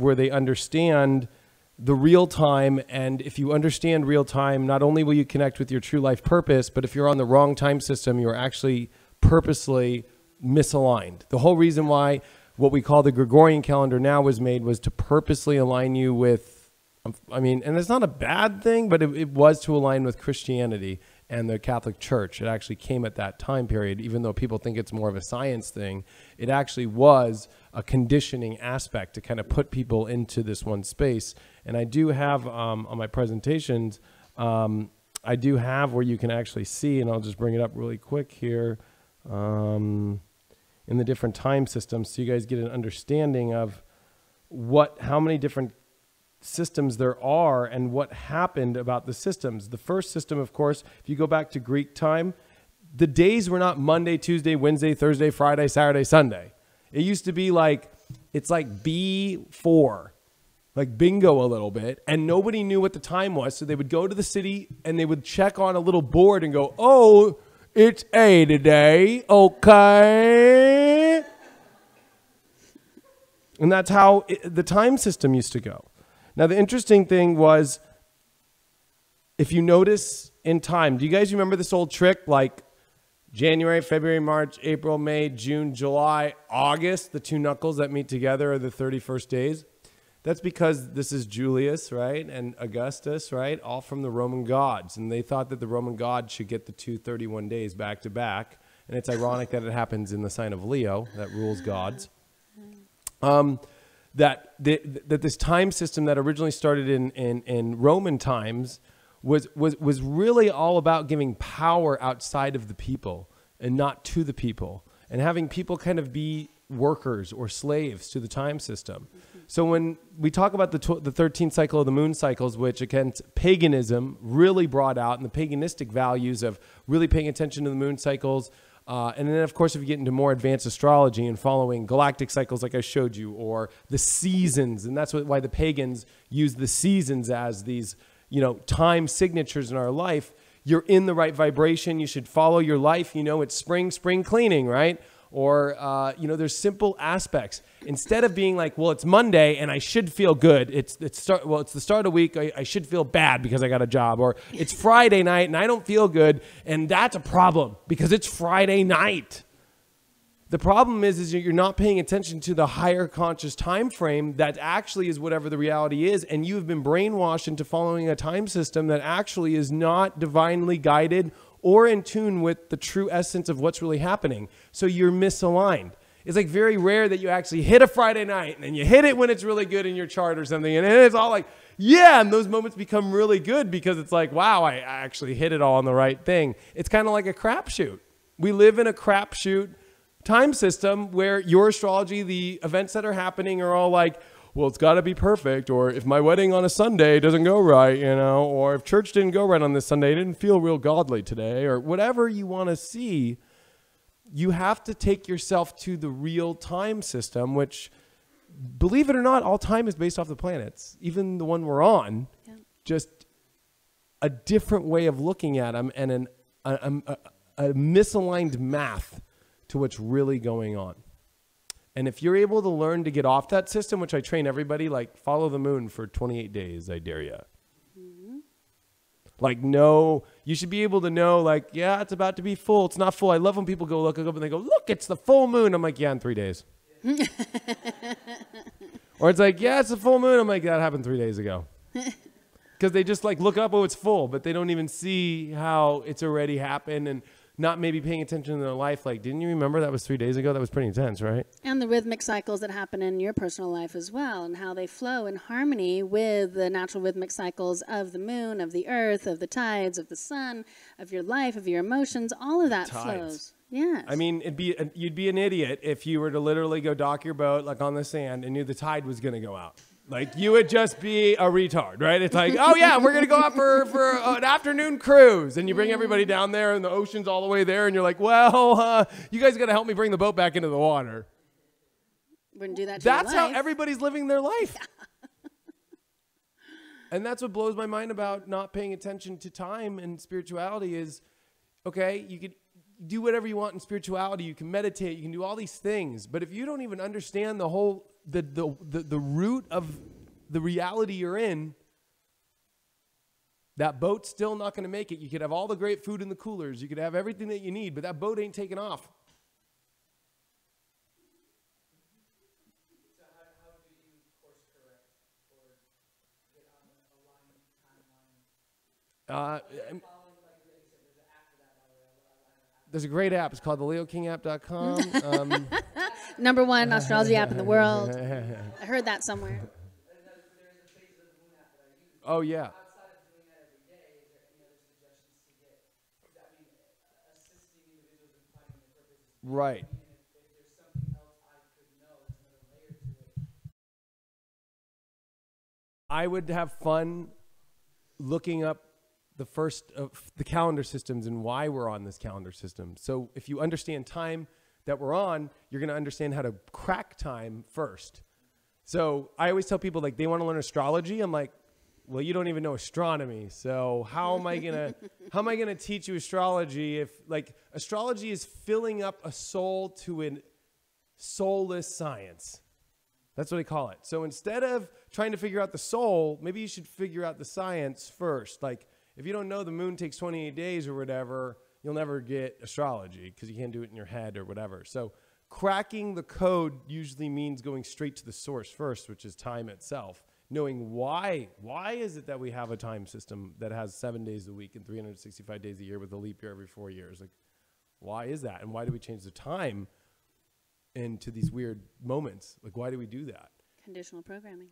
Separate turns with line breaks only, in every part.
where they understand the real time. And if you understand real time, not only will you connect with your true life purpose, but if you're on the wrong time system, you're actually purposely misaligned. The whole reason why what we call the Gregorian calendar now was made was to purposely align you with, I mean, and it's not a bad thing, but it was to align with Christianity and the Catholic Church. It actually came at that time period, even though people think it's more of a science thing. It actually was a conditioning aspect to kind of put people into this one space. And I do have on my presentations, I do have where you can actually see, and I'll just bring it up really quick here, in the different time systems, so you guys get an understanding of how many different systems there are and what happened about the systems. The first system, of course, if you go back to Greek time, the days were not Monday, Tuesday, Wednesday, Thursday, Friday, Saturday, Sunday. It used to be like, it's like B4, like bingo a little bit, and nobody knew what the time was. So they would go to the city and they would check on a little board and go, oh, it's A today, okay. And that's how the time system used to go. Now, the interesting thing was, if you notice in time, do you guys remember this old trick, like January, February, March, April, May, June, July, August, the two knuckles that meet together are the 31st days? That's because this is Julius, right, and Augustus, right, all from the Roman gods. And they thought that the Roman gods should get the 231 days back to back. And it's ironic that it happens in the sign of Leo, that rules gods. That this time system that originally started in Roman times was really all about giving power outside of the people and not to the people, and having people kind of be workers or slaves to the time system. So when we talk about the 13th cycle of the moon cycles, which again, paganism really brought out, and the paganistic values of really paying attention to the moon cycles, and then, of course, if you get into more advanced astrology and following galactic cycles like I showed you, or the seasons, and that's why the pagans use the seasons as these, time signatures in our life. You're in the right vibration. You should follow your life. It's spring cleaning, right? Or, there's simple aspects. Instead of being like, well, it's Monday and I should feel good. It's the start of the week. I should feel bad because I got a job. Or it's Friday night and I don't feel good. And that's a problem because it's Friday night. The problem is you're not paying attention to the higher conscious time frame that actually is whatever the reality is. And you've been brainwashed into following a time system that actually is not divinely guided or in tune with the true essence of what's really happening. So you're misaligned. It's like very rare that you actually hit a Friday night and then you hit it when it's really good in your chart or something. And it's all like, yeah, and those moments become really good because it's like, wow, I actually hit it all on the right thing. It's kind of like a crapshoot. We live in a crapshoot time system where your astrology, the events that are happening are all like, well, it's got to be perfect, or if my wedding on a Sunday doesn't go right, or if church didn't go right on this Sunday, it didn't feel real godly today, or whatever you want to see. You have to take yourself to the real time system, which, believe it or not, all time is based off the planets, even the one we're on. Yeah. Just a different way of looking at them and a misaligned math to what's really going on. And if you're able to learn to get off that system, which I train everybody, like follow the moon for 28 days, I dare you. Mm-hmm. Like, no, you should be able to know, like, yeah, it's about to be full. It's not full. I love when people go look up and they go, look, it's the full moon. I'm like, yeah, in 3 days. Or it's like, yeah, it's the full moon. I'm like, that happened 3 days ago. Because they just like look up, oh, it's full, but they don't even see how it's already happened and not maybe paying attention to their life. Like, didn't you remember that was 3 days ago? That was pretty intense, right?
And the rhythmic cycles that happen in your personal life as well, and how they flow in harmony with the natural rhythmic cycles of the moon, of the earth, of the tides, of the sun, of your life, of your emotions. All of that flows. Yes.
I mean, you'd be an idiot if you were to literally go dock your boat like on the sand and knew the tide was going to go out. Like, you would just be a retard, right? It's like, oh, yeah, we're going to go out for an afternoon cruise. And you bring everybody down there and the ocean's all the way there. And you're like, well, you guys got to help me bring the boat back into the water.
Wouldn't do that to
That's
your life.
how everybody's living their life. And that's what blows my mind about not paying attention to time and spirituality is, okay, you could do whatever you want in spirituality. You can meditate. You can do all these things. But if you don't even understand the whole the root of the reality you're in, that boat's still not going to make it. You could have all the great food in the coolers. You could have everything that you need, but that boat ain't taking off.
So how do you course correct or get on a line, timeline? Following, like you said, there's an app for that, by the way.
There's a great app. It's called the leokingApp.com.
Number one astrology app in the world. I heard that somewhere.
There's a Phases of the Moon app that I use.
Oh, yeah.
Outside of doing that every day, is there any other suggestions to get, assisting individuals in finding their purposes?
Right.
Even if there's something else I could know, there's another layer to it.
I would have fun looking up the first of the calendar systems and why we're on this calendar system. So if you understand time that we're on, you're going to understand how to crack time first. So I always tell people, like, they want to learn astrology. I'm like, well, you don't even know astronomy. So how am I going to teach you astrology if, like, astrology is filling up a soul to a soulless science. That's what I call it. So instead of trying to figure out the soul, maybe you should figure out the science first. Like, if you don't know the moon takes 28 days or whatever, you'll never get astrology because you can't do it in your head or whatever. So cracking the code usually means going straight to the source first, which is time itself. Knowing why is it that we have a time system that has 7 days a week and 365 days a year with a leap year every 4 years? Like, why is that? And why do we change the time into these weird moments? Like, why do we do that?
Conditional programming.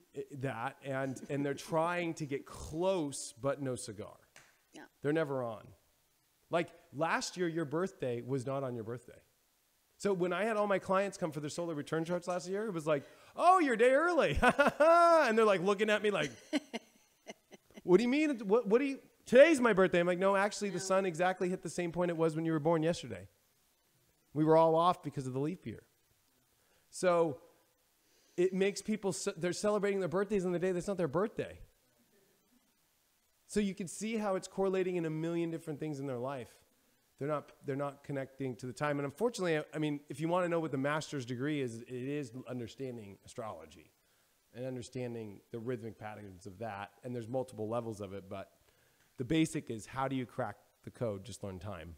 And they're trying to get close, but no cigar.
Yeah.
They're never on. Like last year, your birthday was not on your birthday. So when I had all my clients come for their solar return charts last year, it was like, oh, you're a day early. And they're like looking at me like, what do you mean? What do you, today's my birthday. I'm like, no, actually the sun exactly hit the same point it was when you were born yesterday. We were all off because of the leap year. So it makes people, they're celebrating their birthdays on the day that's not their birthday. So you can see how it's correlating in a million different things in their life. They're not connecting to the time. And unfortunately, I mean, if you want to know what the master's degree is, it is understanding astrology and understanding the rhythmic patterns of that. And there's multiple levels of it, but the basic is, how do you crack the code? Just learn time.